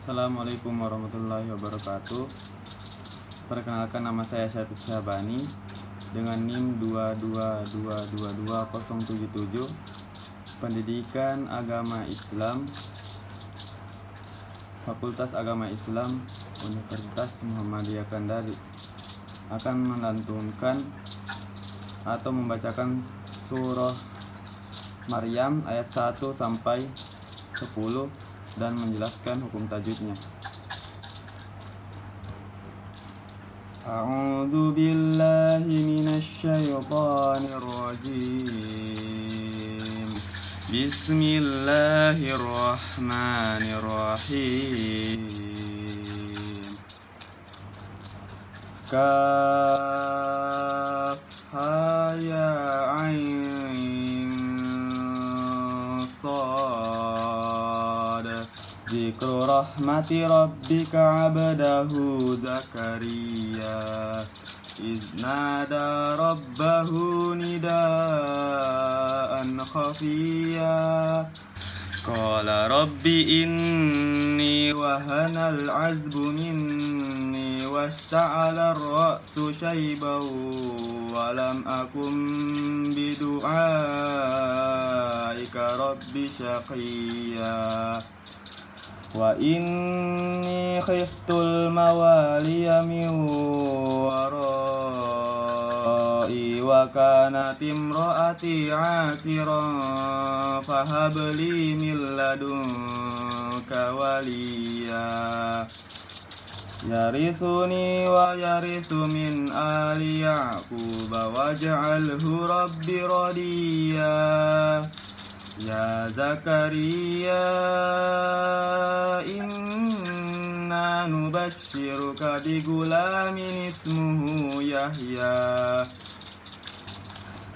Assalamualaikum warahmatullahi wabarakatuh. Perkenalkan, nama saya Syafiq Syahbani dengan NIM 222222077, Pendidikan Agama Islam, Fakultas Agama Islam, Universitas Muhammadiyah Kendari, akan melantunkan atau membacakan surah Maryam ayat 1 sampai 10 dan menjelaskan hukum tajwidnya. A'udzu billahi minasy syaithanir rajim. Bismillahirrahmanirrahim. Kaf ha ya ain sad. Dzikru rahmati rabbika 'abdahu Zakaria iznada rabbahu nidaan khafiyya qala rabbi inni wahanal 'azbu minni wasta'ala ar-ra'su shayban wa lam akum bidu'aika rabbi shaqiyya wa inni khiftul mawaliya min warai wa kanat imraati 'aqiran fahabli min ladunka waliya yarithuni wa yarithu min ali ya'qub waj'alhu rabbi radiya. Ya Zakaria, inna nubashiruka bigulamin ismuhu Yahya.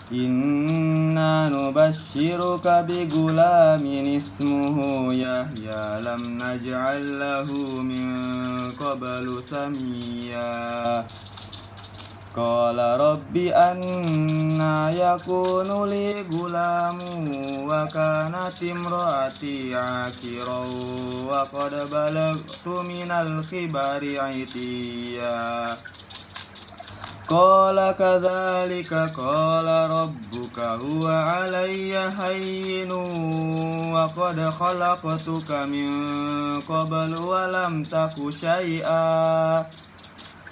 Inna nubashiruka bigulamin ismuhu Yahya lam naj'al lahu min qablu samiyya. Qala rabbi anna yakunu li gulamu wa kanat imraati 'aqiran wa qad balagtu minal kibari 'itiyya. Qala kadzalika qala rabbuka huwa 'alayya hayyinun wa qad khalaqtuka min qablu wa lam taku syai'a.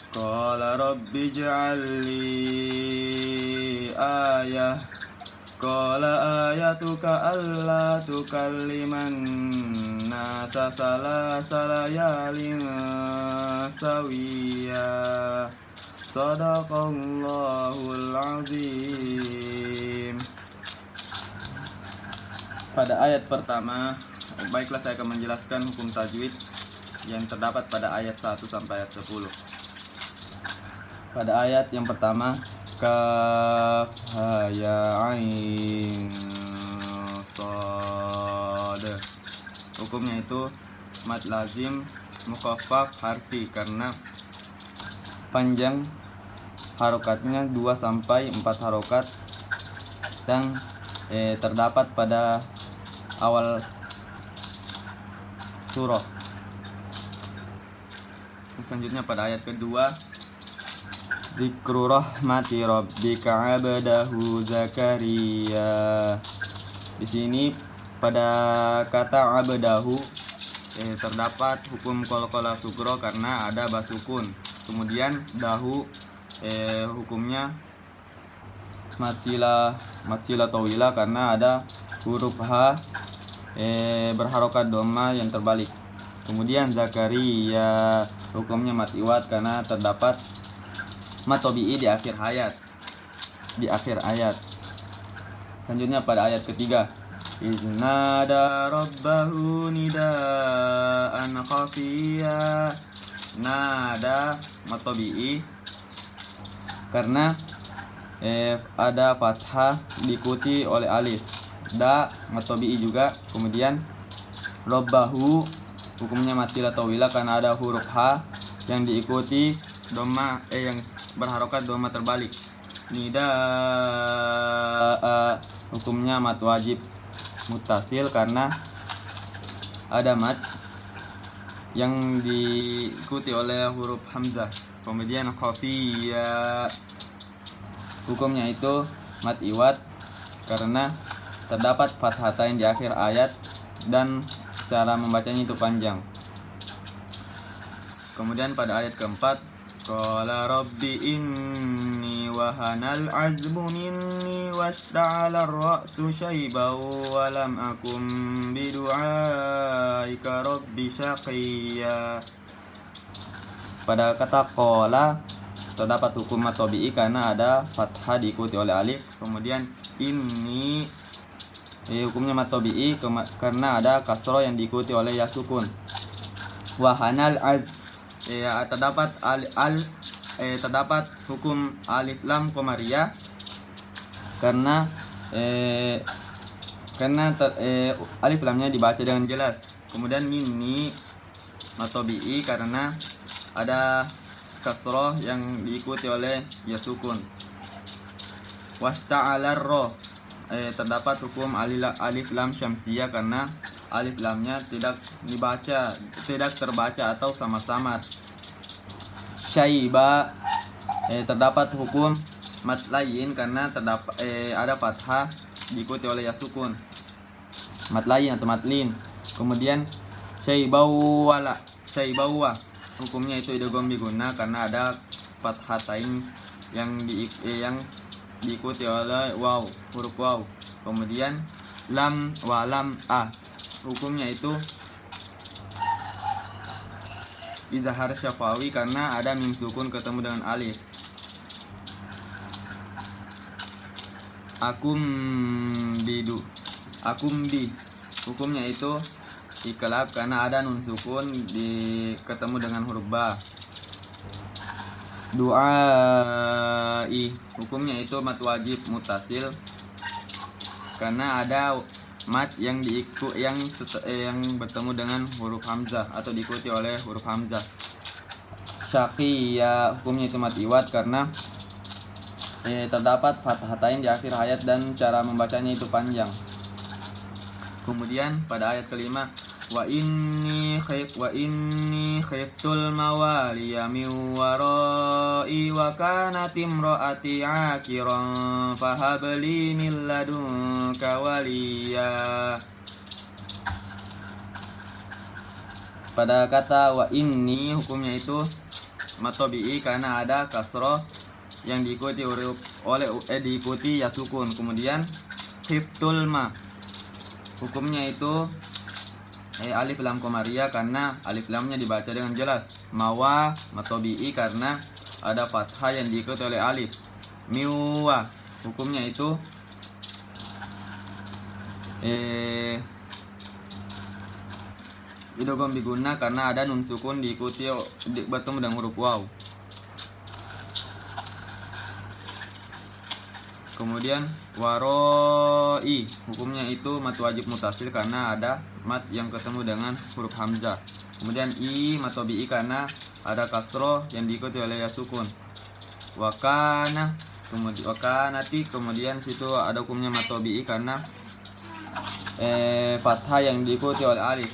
Qala rabbi ij'al li ayah. Qala ayatuka alla tukalliman nasa salasa layalin sawiyya. Shadaqallahul azim. Pada ayat pertama, baiklah saya akan menjelaskan hukum tajwid yang terdapat pada ayat 1 sampai ayat 10. Pada ayat yang pertama, kaf ha ya ain sad. Hukumnya itu mad lazim mukhaffaf harfi karena panjang harokatnya 2 sampai 4 harokat dan terdapat pada awal surah. Selanjutnya pada ayat kedua, Dzikru rahmati rabbika 'abdahu Zakaria. Di sini pada kata 'abdahu terdapat hukum qalqalah sugro karena ada basukun. Kemudian dahu hukumnya matsila tawila karena ada huruf H berharokat dhamma yang terbalik. Kemudian Zakaria hukumnya mat iwad karena terdapat mat tabi'i di akhir ayat. Selanjutnya pada ayat ketiga, iznada rabbahu nidaan khafiyya. Nada mat tabi'i karena ada fathah diikuti oleh alif. Da mat tabi'i juga. Kemudian rabbahu hukumnya matsilah tawila karena ada huruf H yang diikuti dhamma yang berharokat dhamma terbalik. Nidaa hukumnya mat wajib muttasil karena ada mat yang diikuti oleh huruf hamzah. Kemudian khafiyya, hukumnya itu mad iwad karena terdapat fathatain di akhir ayat dan cara membacanya itu panjang. Kemudian pada ayat keempat, qala rabbi inni wahanal azmu minni washta'ala ar-ra'su syaiban wa lam akum bidu'aika rabbi syaqiyya. Pada kata qala terdapat hukum mad tabi'i karena ada fathah diikuti oleh alif. Kemudian ini hukumnya mad tabi'i karena ada kasroh yang diikuti oleh ya sukun. Wahanal terdapat hukum alif lam qamariyah karena alif lamnya dibaca dengan jelas. Kemudian minni mad tabi'i karena ada kasroh yang diikuti oleh ya sukun. Wasta'ala ra, terdapat hukum alif lam syamsiyah karena alif lamnya tidak terbaca atau samar-samar. Syaiba, terdapat hukum mad layin karena terdapat ada fathah diikuti oleh ya sukun. Mad layin atau mad lin. Kemudian syaibawa, hukumnya itu idgham biguna karena ada fathatain yang diikuti oleh waw, huruf waw. Kemudian lam wa lam a, hukumnya itu izhar syafawi karena ada mim sukun ketemu dengan alif. Akum bi, hukumnya itu iklab karena ada nun sukun ketemu dengan huruf ba. Du'ai, hukumnya itu mad wajib mutasil karena ada mad yang bertemu dengan huruf hamzah atau diikuti oleh huruf hamzah. Syaqiyya, hukumnya itu mad iwad karena terdapat fathatain di akhir ayat dan cara membacanya itu panjang. Kemudian pada ayat kelima, wa inni khiftul mawaliya min warai wa kanat imraati akiran fahabli min ladunka waliya. Pada kata wa inni, hukumnya itu mad tabi'i karena ada kasroh yang diikuti diikuti ya sukun. Kemudian khiftul ma, hukumnya itu alif lam qamariyah karena alif lamnya dibaca dengan jelas. Mawa mad tabi'i karena ada fathah yang diikuti oleh alif. Miwa, hukumnya itu idgham biguna karena ada nun sukun diikuti bertemu dengan huruf waw. Kemudian waroi, hukumnya itu mad wajib mutasil karena ada mad yang ketemu dengan huruf hamzah. Kemudian i mad tabi'i karena ada kasroh yang diikuti oleh ya sukun. Wakana, wakanati, kemudian situ ada hukumnya mad tabi'i karena fathah yang diikuti oleh alif.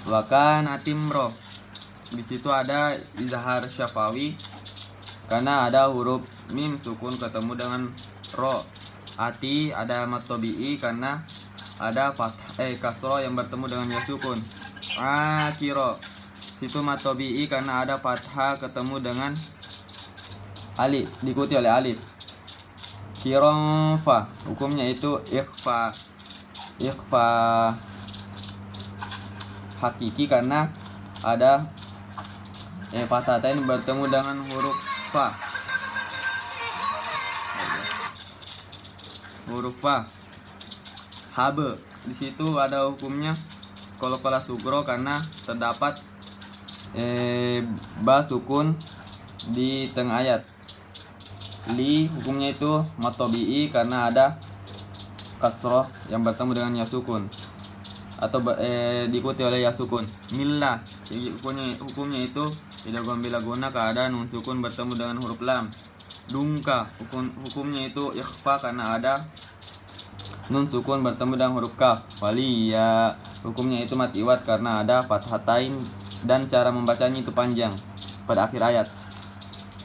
Wakanatimro, di situ ada izhar syafawi karena ada huruf mim sukun ketemu dengan ro. Ati ada mad tabi'i karena ada kasroh yang bertemu dengan ya sukun. Akiro, situ mad tabi'i karena ada fathah ketemu dengan alif diikuti oleh alif. Kironfa, hukumnya itu ikhfa hakiki karena ada fathatain bertemu dengan huruf fa. Huruf fa. Habe, di situ ada hukumnya qalqalah sugro karena terdapat ba sukun di tengah ayat. Li, hukumnya itu mad tabi'i karena ada kasroh yang bertemu dengan ya sukun atau diikuti oleh ya sukun. Milla, hukumnya itu idgham bilaguna keadaan nun sukun bertemu dengan huruf lam. Dungka, hukumnya itu ikhfa karena ada nun sukun bertemu dengan huruf kaf. Waliya, hukumnya itu mat iwad karena ada fathatain dan cara membacanya itu panjang pada akhir ayat.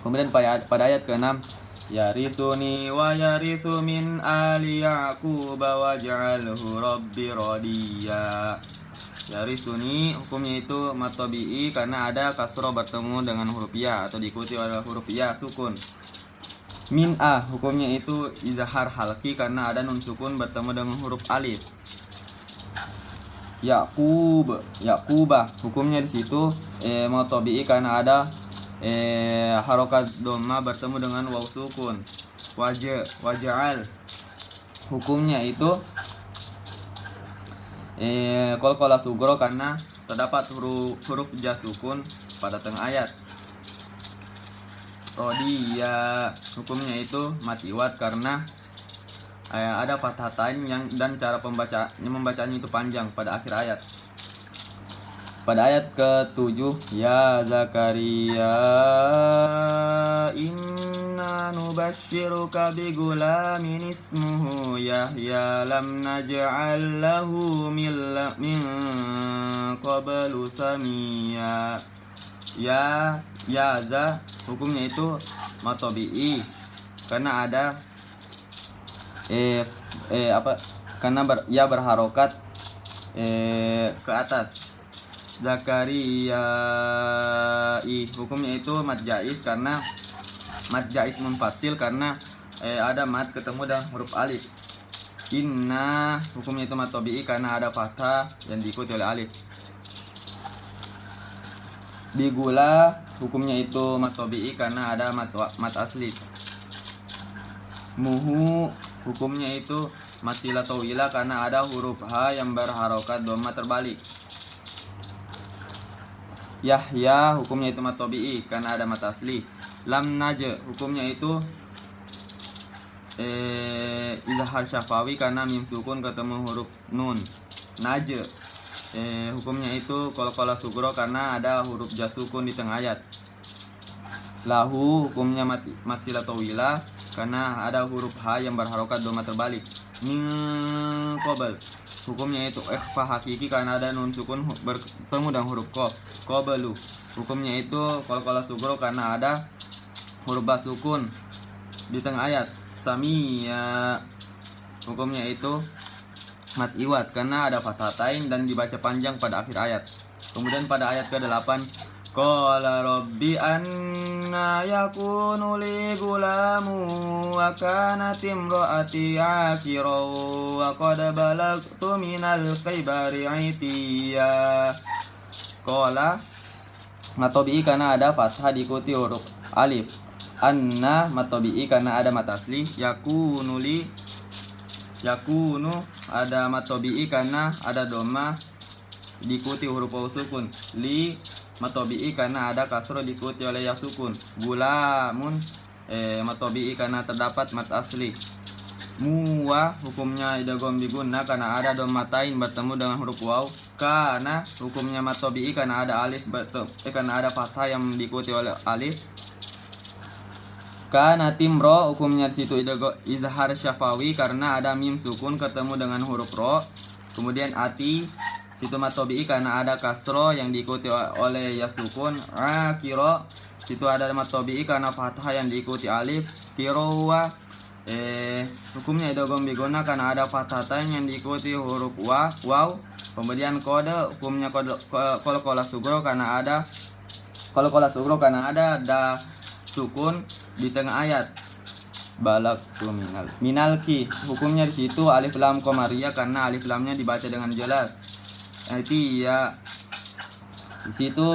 Kemudian pada ayat ke-6, yarithuni wa yarithu min ali ya'qub waj'alhu rabbi radiya. Yarithuni hukumnya itu mat tabi'i karena ada kasroh bertemu dengan huruf ya atau diikuti oleh huruf ya sukun. Min a hukumnya itu izhar halki karena ada nun sukun bertemu dengan huruf alif. Yaqubah hukumnya di situ mat tabi'i karena ada harokat dhamma bertemu dengan waw sukun. Waja'al hukumnya itu qalqalah sugro karena terdapat huruf ja sukun pada tengah ayat. Rodiya hukumnya itu mat iwad karena ada fathatain dan cara membacanya itu panjang pada akhir ayat. Pada ayat ke-7, ya Zakaria inna nubashiruka bigulamin ismuhu Yahya lam naj'al lahu min qablu samia. Ya za hukumnya itu mat tabi'i karena ada karena berharokat ke atas. Zakaria hukumnya itu mat jaiz karena mat jaiz munfasil karena ada mat ketemu dengan huruf alif. Inna hukumnya itu mat tabi'i karena ada fathah yang diikuti oleh alif. Bigula hukumnya itu mat tabi'i karena ada mat asli. Muhu hukumnya itu mat sila tawila karena ada huruf ha yang berharokat dhamma terbalik. Yahya hukumnya itu mat tabi'i karena ada mat asli. Lam naj'al hukumnya itu izhar syafawi karena mim sukun ketemu huruf nun. Naj'al hukumnya itu qalqalah sugro karena ada huruf ja sukun di tengah ayat. Lahu hukumnya mat sila tawila karena ada huruf ha yang berharokat dhamma terbalik. Min qabl hukumnya itu ikhfa hakiki karena ada nun sukun bertemu dengan huruf qaf. Qablu hukumnya itu qalqalah sugro karena ada huruf ba sukun di tengah ayat. Samia hukumnya itu mat iwad karena ada fathatain dan dibaca panjang pada akhir ayat. Kemudian pada ayat ke-8, qala rabbi anna yakunu li gulamu wa kanat imraati akira wa qad balagtu minal kibari itiya. Qala mat tabi'i karena ada fathah diikuti huruf alif. Anna mat tabi'i karena ada mat asli. Yakunu ada mat tabi'i karena ada dhamma diikuti huruf waw sukun. Li mat tabi'i karena ada kasroh diikuti oleh ya sukun. Gulamun mat tabi'i karena terdapat mat asli. Muwa hukumnya idgham diguna karena ada dhammatain bertemu dengan huruf waw. Kana hukumnya mat tabi'i karena ada alif karena ada fathah yang diikuti oleh alif. Kana timro hukumnya di situ izhar syafawi karena ada mim sukun ketemu dengan huruf ro. Kemudian ati situ mat tabi'i karena ada kasroh yang diikuti oleh ya sukun. Akiro situ ada mat tabi'i karena fathah yang diikuti alif. Kirowa hukumnya idgham biguna karena ada fathatain yang diikuti huruf waw. Kemudian kode hukumnya qalqalah sugro karena ada da sukun di tengah ayat. Balagtu minalki hukumnya di situ alif lam qamariyah karena alif lamnya dibaca dengan jelas. Itu ya di situ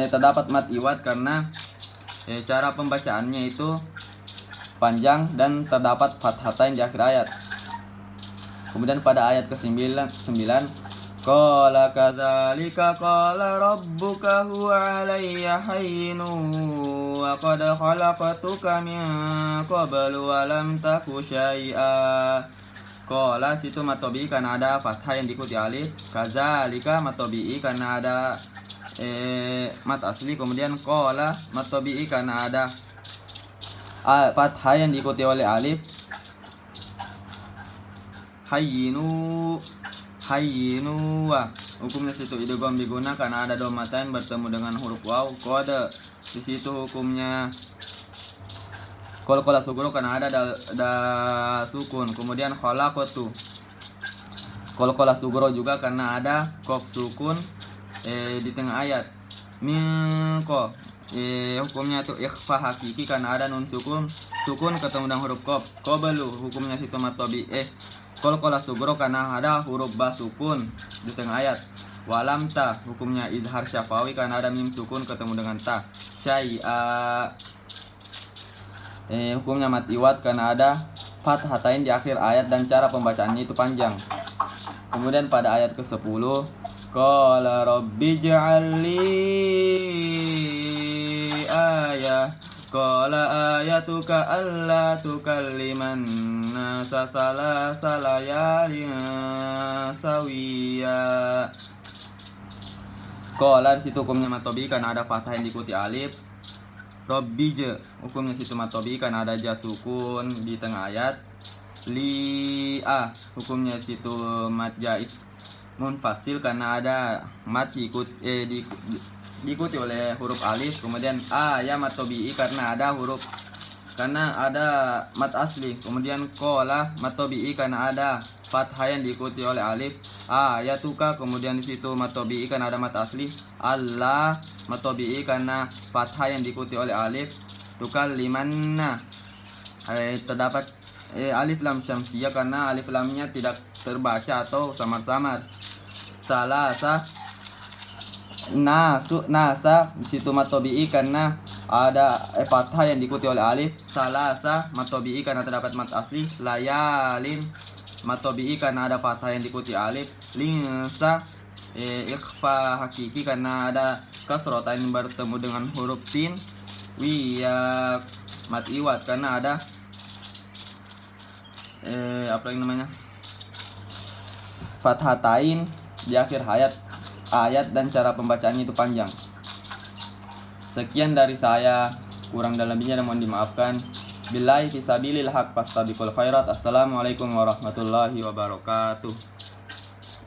terdapat mat iwad karena cara pembacaannya itu panjang dan terdapat fathatain di akhir ayat. Kemudian pada ayat ke-9, qala kadzalika qala rabbuka huwa alayya hayyinu wa qad khalaqtuka min qablu wa lam taku syai'a. Qala situ mat tabi'i karena ada fathah yang diikuti alif. Kadzalika mat tabi'i karena ada mat asli. Kemudian qala mat tabi'i karena ada fathah yang diikuti oleh alif. hayyinu. Hukumnya situ idgham diguna karena ada dhammatain bertemu dengan huruf waw. Qad di situ hukumnya qalqalah sugro karena ada sukun. Kemudian khalaqatu qalqalah sugro juga karena ada qaf sukun di tengah ayat. Minqa hukumnya itu ikhfa hakiki karena ada nun sukun ketemu dengan huruf qaf. Qablu hukumnya situ mat tabi'i qalqalah sugro karena ada huruf ba sukun di tengah ayat. Walam ta hukumnya izhar syafawi karena ada mim sukun ketemu dengan ta. Syai'a hukumnya mat iwad karena ada fathatain di akhir ayat dan cara pembacaannya itu panjang. Kemudian pada ayat ke-10 qala rabbi ij'alli ayah qala ayatuka alla tukalliman nasa thalatha layalin sawiya. Qala di situ hukumnya matobi karena ada fathah yang diikuti alif. Rabbi hukumnya situ matobi karena ada ja sukun di tengah ayat. Li'a hukumnya situ mat jais munfasil karena ada mat diikuti oleh huruf alif. Kemudian ya mat tabi'i karena ada mat asli. Kemudian qala mat tabi'i karena ada fathah yang diikuti oleh alif. Ayatuka kemudian di situ mat tabi'i karena ada mat asli. Allah mat tabi'i karena fathah yang diikuti oleh alif. Tukallimanna terdapat alif lam syamsiyah karena alif lamnya tidak terbaca atau samar-samar. Salasa nasa di situ mat tabi'i karena ada fathah yang diikuti oleh alif. Salasa mat tabi'i karena terdapat mat asli. Layalin mat tabi'i karena ada fathah yang diikuti alif. Linsa ikhfa hakiki karena ada kasrotain bertemu dengan huruf sin. Wiya mat iwad karena ada fathatain di akhir ayat dan cara pembacaannya itu panjang. Sekian dari saya, kurang dan lebihnya mohon dimaafkan. Billahi fisabilil haq fastabiqul khairat. Assalamualaikum warahmatullahi wabarakatuh.